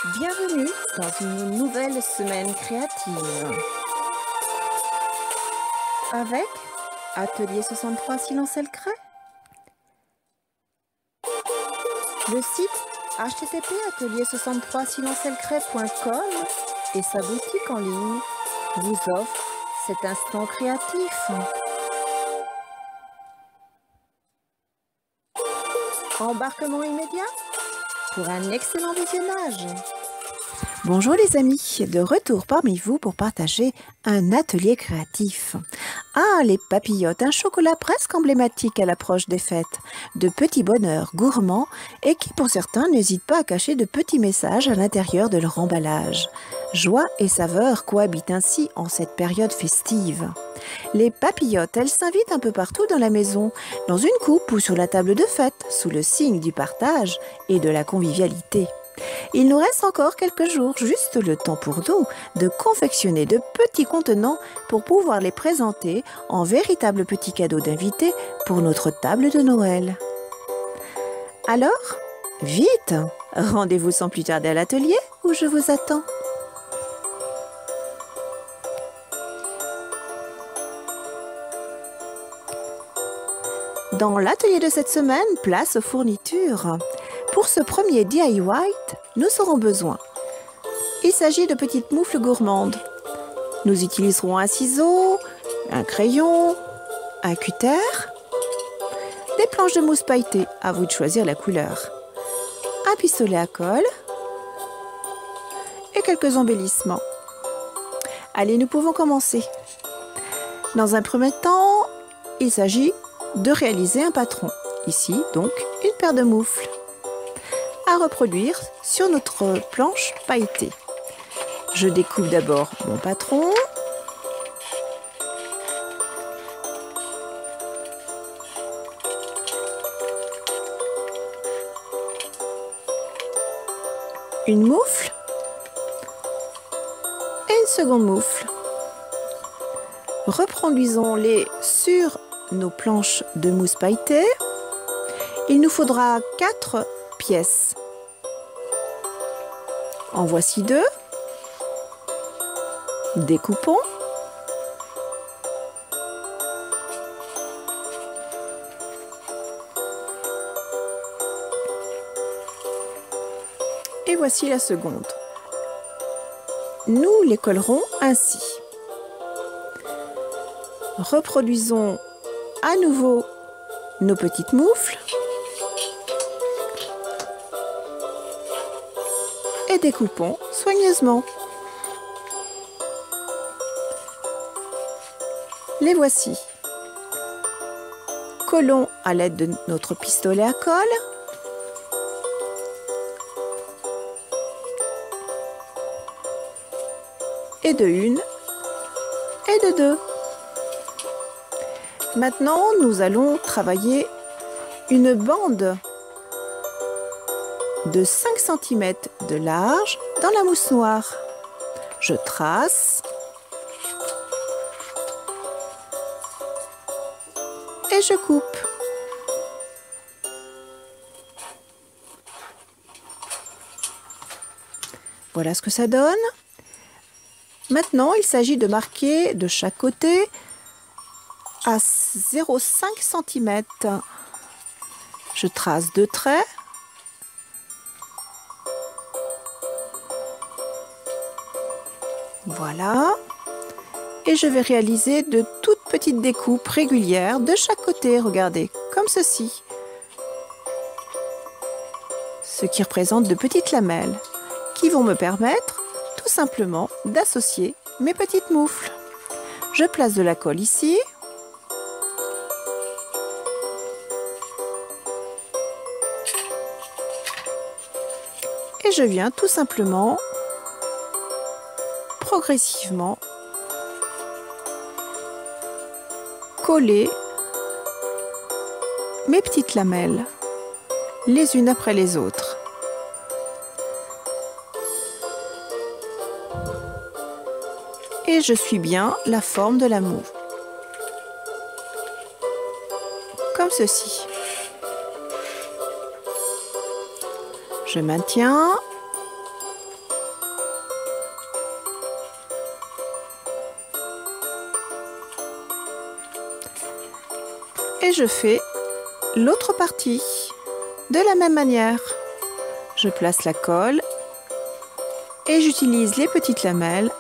Bienvenue dans une nouvelle semaine créative. Avec Atelier 63 Silence le Crée. Le site http://atelier63silencelcret.com et sa boutique en ligne vous offrent cet instant créatif. Embarquement immédiat pour un excellent visionnage. Bonjour les amis, de retour parmi vous pour partager un atelier créatif. Ah, les papillotes, un chocolat presque emblématique à l'approche des fêtes, de petits bonheurs gourmands et qui pour certains n'hésitent pas à cacher de petits messages à l'intérieur de leur emballage. Joie et saveur cohabitent ainsi en cette période festive. Les papillotes, elles s'invitent un peu partout dans la maison, dans une coupe ou sur la table de fête, sous le signe du partage et de la convivialité. Il nous reste encore quelques jours, juste le temps pour nous de confectionner de petits contenants pour pouvoir les présenter en véritables petits cadeaux d'invités pour notre table de Noël. Alors, vite, rendez-vous sans plus tarder à l'atelier où je vous attends. Dans l'atelier de cette semaine, place aux fournitures. Pour ce premier DIY, nous aurons besoin. Il s'agit de petites moufles gourmandes. Nous utiliserons un ciseau, un crayon, un cutter, des planches de mousse pailletée, à vous de choisir la couleur, un pistolet à colle et quelques embellissements. Allez, nous pouvons commencer. Dans un premier temps, il s'agit de réaliser un patron. Ici, donc, une paire de moufles à reproduire sur notre planche pailletée. Je découpe d'abord mon patron. Une moufle et une seconde moufle. Reproduisons-les sur nos planches de mousse pailletée. Il nous faudra 4 pièces. En voici 2. Découpons. Et voici la seconde. Nous les collerons ainsi. Reproduisons à nouveau nos petites moufles. Et découpons soigneusement. Les voici. Collons à l'aide de notre pistolet à colle. Et de une et de deux. Maintenant, nous allons travailler une bande de 5 cm de large dans la mousse noire. Je trace et je coupe. Voilà ce que ça donne. Maintenant, il s'agit de marquer de chaque côté à 0,5 cm. Je trace 2 traits. Voilà. Et je vais réaliser de toutes petites découpes régulières de chaque côté, regardez, comme ceci. Ce qui représente de petites lamelles qui vont me permettre tout simplement d'associer mes petites moufles. Je place de la colle ici. Et je viens tout simplement progressivement coller mes petites lamelles les unes après les autres. Et je suis bien la forme de la moufle. Comme ceci. Je maintiens je fais l'autre partie de la même manière. Je place la colle et j'utilise les petites lamelles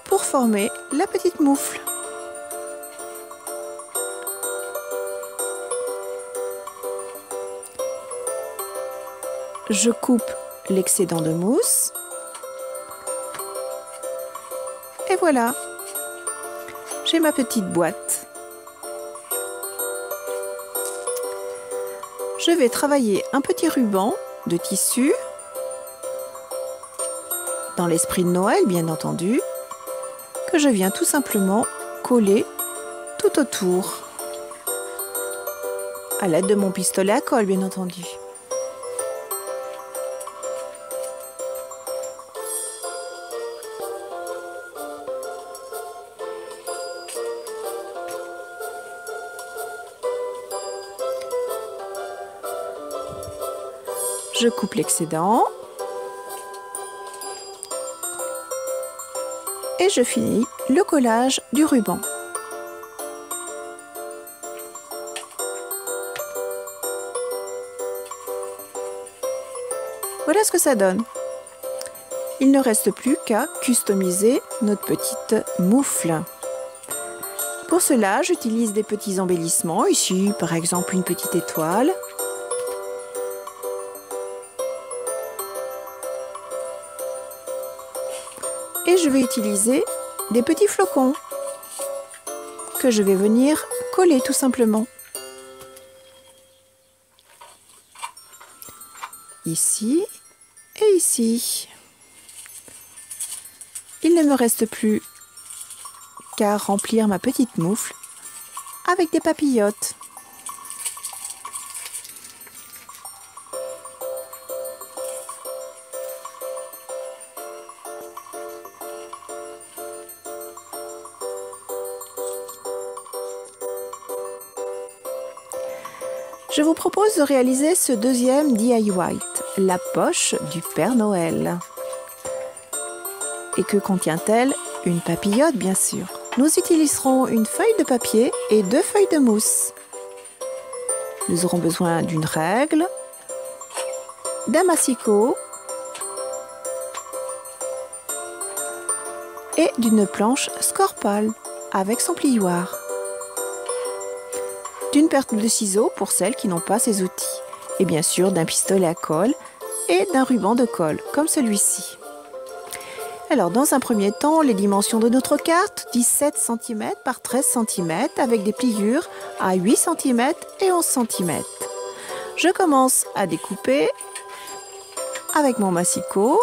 pour former la petite moufle. Je coupe l'excédent de mousse et voilà, j'ai ma petite boîte. Je vais travailler un petit ruban de tissu dans l'esprit de Noël, bien entendu, que je viens tout simplement coller tout autour à l'aide de mon pistolet à colle, bien entendu. Je coupe l'excédent et je finis le collage du ruban. Voilà ce que ça donne. Il ne reste plus qu'à customiser notre petite moufle. Pour cela, j'utilise des petits embellissements. Ici, par exemple, une petite étoile. Et je vais utiliser des petits flocons que je vais venir coller tout simplement. Ici et ici. Il ne me reste plus qu'à remplir ma petite moufle avec des papillotes. Je vous propose de réaliser ce deuxième DIY, la poche du Père Noël. Et que contient-elle? Une papillote, bien sûr. Nous utiliserons une feuille de papier et 2 feuilles de mousse. Nous aurons besoin d'une règle, d'un massicot et d'une planche Scorpal avec son plioir. D'une paire de ciseaux pour celles qui n'ont pas ces outils, et bien sûr d'un pistolet à colle et d'un ruban de colle, comme celui-ci. Alors, dans un premier temps, les dimensions de notre carte, 17 cm par 13 cm, avec des pliures à 8 cm et 11 cm. Je commence à découper avec mon massicot.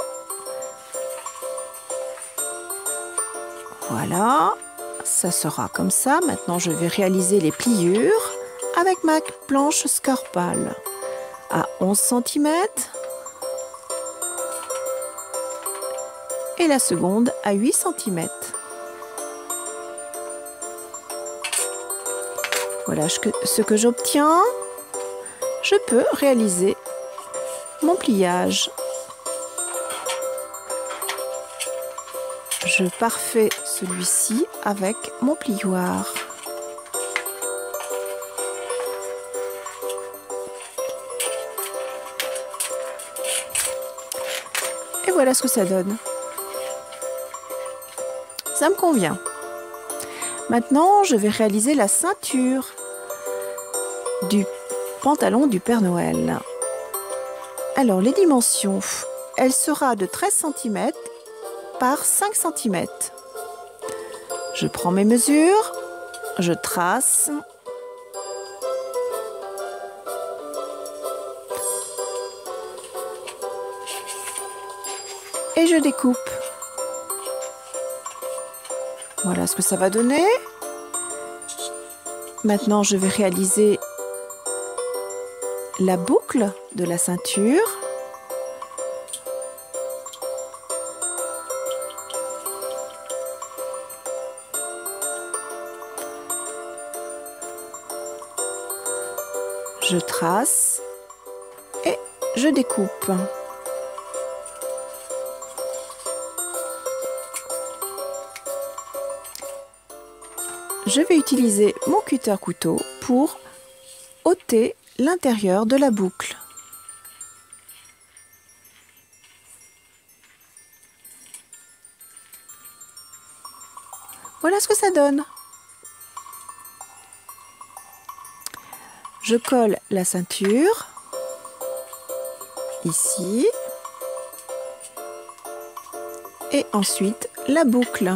Voilà, ça sera comme ça. Maintenant, je vais réaliser les pliures avec ma planche Scorpal à 11 cm et la seconde à 8 cm. Voilà ce que j'obtiens. Je peux réaliser mon pliage. Je parfais celui-ci avec mon plioir. Et voilà ce que ça donne. Ça me convient. Maintenant, je vais réaliser la ceinture du pantalon du Père Noël. Alors, les dimensions, elle sera de 13 cm par 5 cm. Je prends mes mesures, je trace. Et je découpe. Voilà ce que ça va donner. Maintenant, je vais réaliser la boucle de la ceinture. Je trace et je découpe. je vais utiliser mon cutter couteau pour ôter l'intérieur de la boucle. Voilà ce que ça donne. Je colle la ceinture ici et ensuite la boucle.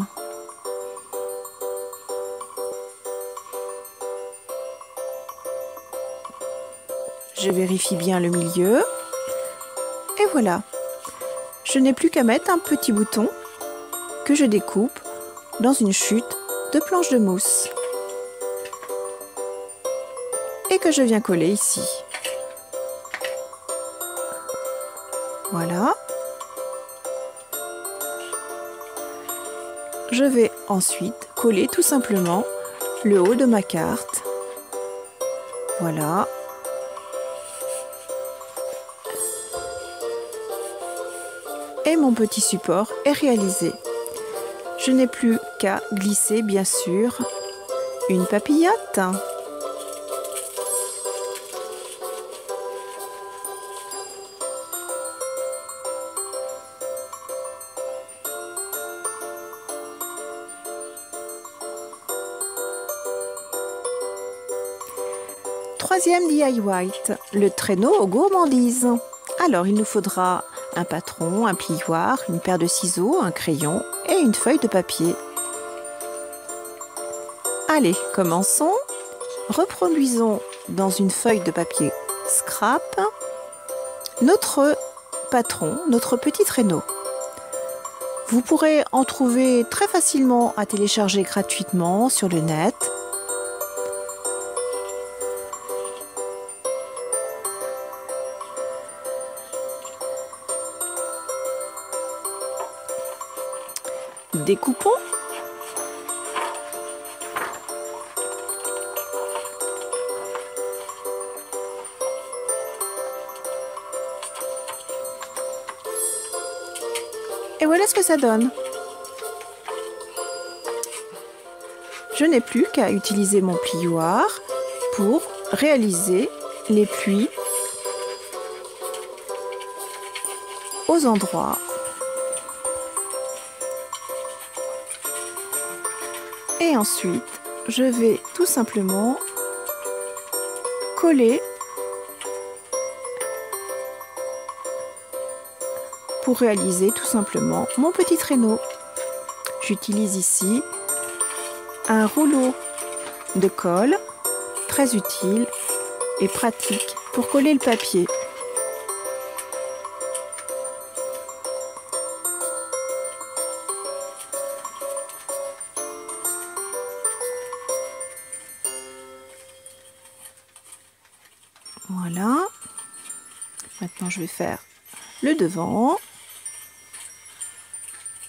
Je vérifie bien le milieu et voilà. Je n'ai plus qu'à mettre un petit bouton que je découpe dans une chute de planche de mousse et que je viens coller ici. Voilà. Je vais ensuite coller tout simplement le haut de ma carte. Voilà. Et mon petit support est réalisé. Je n'ai plus qu'à glisser, bien sûr, une papillote. Troisième DIY, le traîneau aux gourmandises. Alors, il nous faudra un patron, un plioir, une paire de ciseaux, un crayon et une feuille de papier. Allez, commençons. Reproduisons dans une feuille de papier scrap notre patron, notre petit traîneau. Vous pourrez en trouver très facilement à télécharger gratuitement sur le net. Découpons. Et voilà ce que ça donne. Je n'ai plus qu'à utiliser mon plioir pour réaliser les plis aux endroits et ensuite je vais tout simplement coller pour réaliser tout simplement mon petit traîneau. J'utilise ici un rouleau de colle très utile et pratique pour coller le papier. Voilà. Maintenant, je vais faire le devant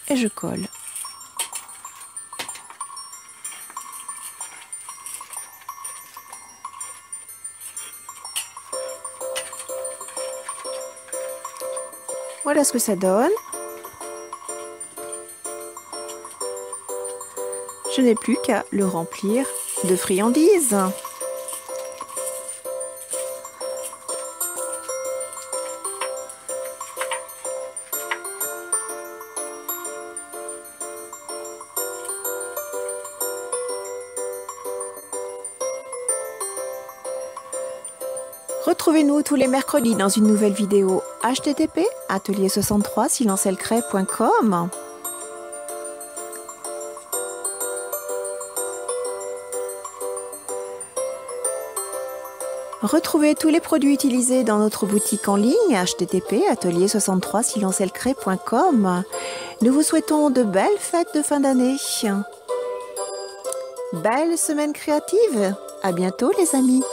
et je colle. Voilà ce que ça donne. Je n'ai plus qu'à le remplir de friandises. Retrouvez-nous tous les mercredis dans une nouvelle vidéo http://atelier63silencelcret.com. Retrouvez tous les produits utilisés dans notre boutique en ligne http://atelier63silencelcret.com. Nous vous souhaitons de belles fêtes de fin d'année. Belle semaine créative. À bientôt les amis.